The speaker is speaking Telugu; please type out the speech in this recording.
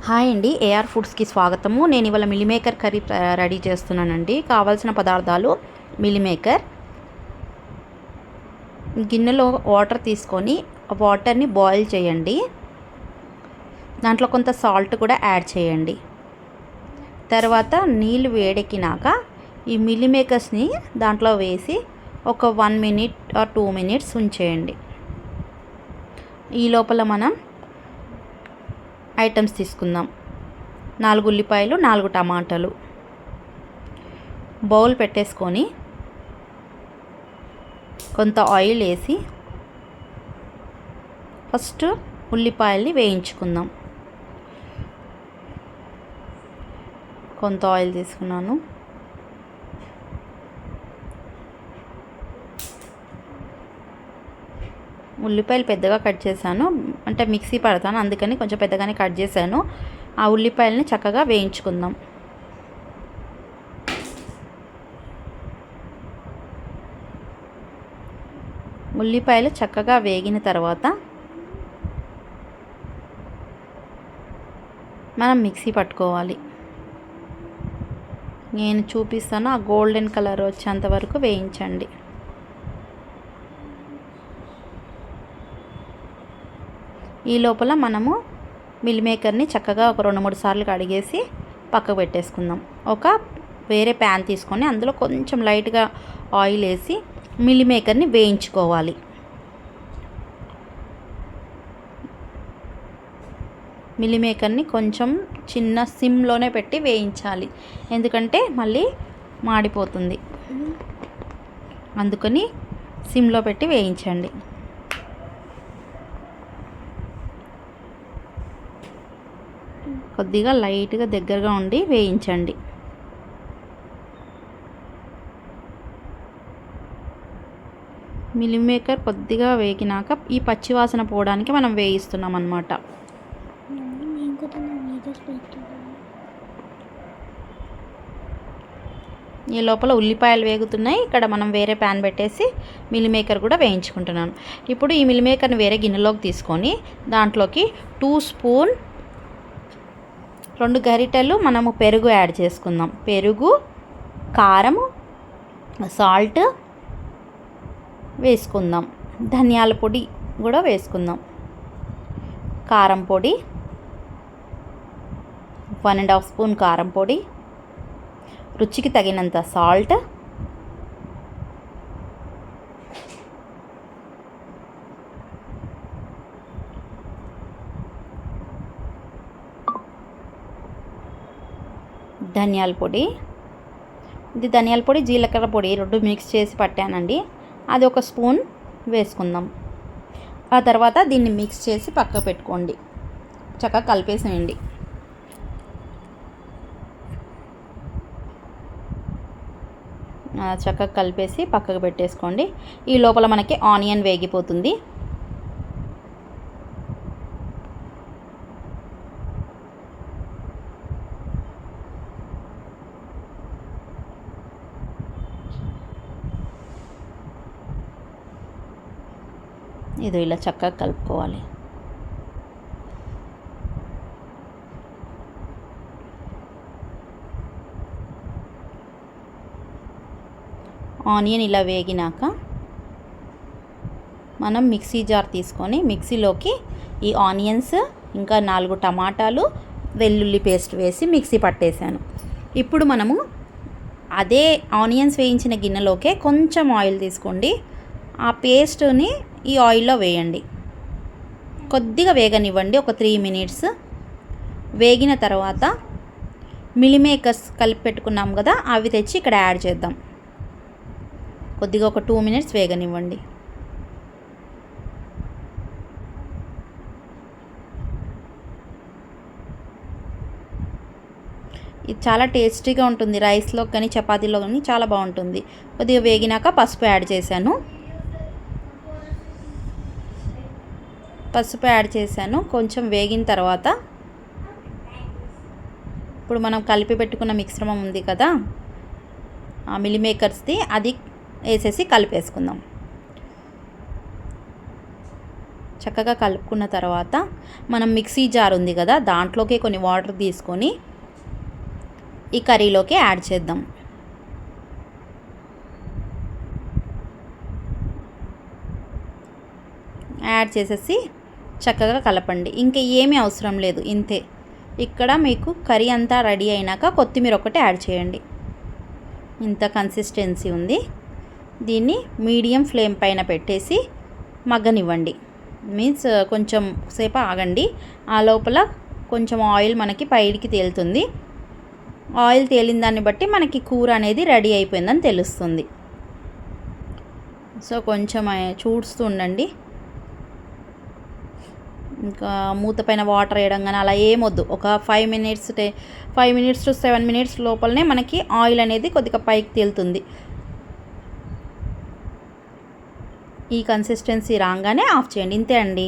హాయ్ అండి, ఏఆర్ ఫుడ్స్కి స్వాగతము. నేను ఇవాళ మిల్ మేకర్ కర్రీ రెడీ చేస్తున్నానండి. కావాల్సిన పదార్థాలు: మిల్ మేకర్, గిన్నెలో వాటర్ తీసుకొని వాటర్ని బాయిల్ చేయండి. దాంట్లో కొంత సాల్ట్ కూడా యాడ్ చేయండి. తర్వాత నీళ్ళు వేడెక్కినాక ఈ మిల్ మేకర్స్ని దాంట్లో వేసి ఒక 1 minute or 2 minutes ఉంచేయండి. ఈ లోపల మనం ఐటమ్స్ తీసుకుందాం. 4 ఉల్లిపాయలు, 4 టమాటాలు. బౌల్ పెట్టేసుకొని కొంత ఆయిల్ వేసి ఫస్ట్ ఉల్లిపాయల్ని వేయించుకుందాం. కొంత ఆయిల్ తీసుకున్నాను. ఉల్లిపాయలు పెద్దగా కట్ చేశాను, అంటే మిక్సీ పడతాను అందుకని కొంచెం పెద్దగానే కట్ చేశాను. ఆ ఉల్లిపాయలని చక్కగా వేయించుకుందాం. ఉల్లిపాయలు చక్కగా వేగిన తర్వాత మనం మిక్సీ పట్టుకోవాలి. నేను చూపిస్తాను, ఆ గోల్డెన్ కలర్ వచ్చేంత వరకు వేయించండి. ఈ లోపల మనము మిల్ మేకర్ని చక్కగా ఒక 2-3 సార్లు కడిగేసి పక్కకు పెట్టేసుకుందాం. ఒక వేరే ప్యాన్ తీసుకొని అందులో కొంచెం లైట్గా ఆయిల్ వేసి మిల్ మేకర్ని వేయించుకోవాలి. మిల్ మేకర్ని కొంచెం చిన్న సిమ్లోనే పెట్టి వేయించాలి, ఎందుకంటే మళ్ళీ మాడిపోతుంది. అందుకని సిమ్లో పెట్టి వేయించండి. కొద్దిగా లైట్గా దగ్గరగా ఉండి వేయించండి. మిల్ మేకర్ కొద్దిగా వేగినాక ఈ పచ్చివాసన పోవడానికి మనం వేయిస్తున్నాం అన్నమాట. ఈ లోపల ఉల్లిపాయలు వేగుతున్నాయి. ఇక్కడ మనం వేరే ప్యాన్ పెట్టేసి మిల్ మేకర్ కూడా వేయించుకుంటున్నాను. ఇప్పుడు ఈ మిల్ మేకర్ని వేరే గిన్నెలోకి తీసుకొని దాంట్లోకి 2 గరిటెలు మనము పెరుగు యాడ్ చేసుకుందాం. పెరుగు, కారము, సాల్ట్ వేసుకుందాం. ధనియాల పొడి కూడా వేసుకుందాం. కారం పొడి 1.5 స్పూన్ కారం పొడి, రుచికి తగినంత సాల్ట్, ధనియాల పొడి. ఇది ధనియాల పొడి, జీలకర్ర పొడి 2 మిక్స్ చేసి పట్టానండి. అది 1 స్పూన్ వేసుకుందాం. ఆ తర్వాత దీన్ని మిక్స్ చేసి పక్కకు పెట్టుకోండి. చక్కగా కలిపేసేయండి. చక్కగా కలిపేసి పక్కకు పెట్టేసుకోండి. ఈ లోపల మనకి ఆనియన్ వేగిపోతుంది. ఇది ఇలా చక్కగా కలుపుకోవాలి. ఆనియన్ ఇలా వేగినాక మనం మిక్సీ జార్ తీసుకొని మిక్సీలోకి ఈ ఆనియన్స్ ఇంకా 4 టమాటాలు, వెల్లుల్లి పేస్ట్ వేసి మిక్సీ పట్టేశాను. ఇప్పుడు మనము అదే ఆనియన్స్ వేయించిన గిన్నెలోకే కొంచెం ఆయిల్ తీసుకోండి. ఆ పేస్ట్ని ఈ ఆయిల్లో వేయండి. కొద్దిగా వేగనివ్వండి, ఒక 3 minutes. వేగిన తర్వాత మిల్ మేకర్స్ కలిపి పెట్టుకున్నాం కదా, అవి తెచ్చి ఇక్కడ యాడ్ చేద్దాం. కొద్దిగా ఒక 2 minutes వేగనివ్వండి. ఇది చాలా టేస్టీగా ఉంటుంది. రైస్లో కానీ చపాతీలో కానీ చాలా బాగుంటుంది. కొద్దిగా వేగినాక పసుపు యాడ్ చేశాను. కొంచెం వేగిన తర్వాత ఇప్పుడు మనం కలిపి పెట్టుకున్న మిశ్రమం ఉంది కదా, ఆ మిల్ మేకర్స్ది, అది వేసేసి కలిపేసుకుందాం. చక్కగా కలుపుకున్న తర్వాత మనం మిక్సీ జార్ ఉంది కదా, దాంట్లోకి కొన్ని వాటర్ తీసుకొని ఈ కర్రీలోకి యాడ్ చేద్దాం. యాడ్ చేసేసి చక్కగా కలపండి. ఇంకా ఏమీ అవసరం లేదు, ఇంతే. ఇక్కడ మీకు కర్రీ అంతా రెడీ అయినాక కొత్తిమీర ఒకటి యాడ్ చేయండి. ఇంత కన్సిస్టెన్సీ ఉంది. దీన్ని మీడియం ఫ్లేమ్ పైన పెట్టేసి మగ్గనివ్వండి. మీన్స్ కొంచెం సేపు ఆగండి. ఆ లోపల కొంచెం ఆయిల్ మనకి పైకి తేలుతుంది. ఆయిల్ తేలిన దాన్ని బట్టి మనకి కూర అనేది రెడీ అయిపోయిందని తెలుస్తుంది. సో కొంచెం చూస్తూ ఉండండి. ఇంకా మూత పైన వాటర్ వేయడం కానీ అలా ఏమొద్దు. ఒక 5 మినిట్స్ టు 7 మినిట్స్ లోపలనే మనకి ఆయిల్ అనేది కొద్దిగా పైకి తేలుతుంది. ఈ కన్సిస్టెన్సీ రాగానే ఆఫ్ చేయండి. ఇంతే అండి.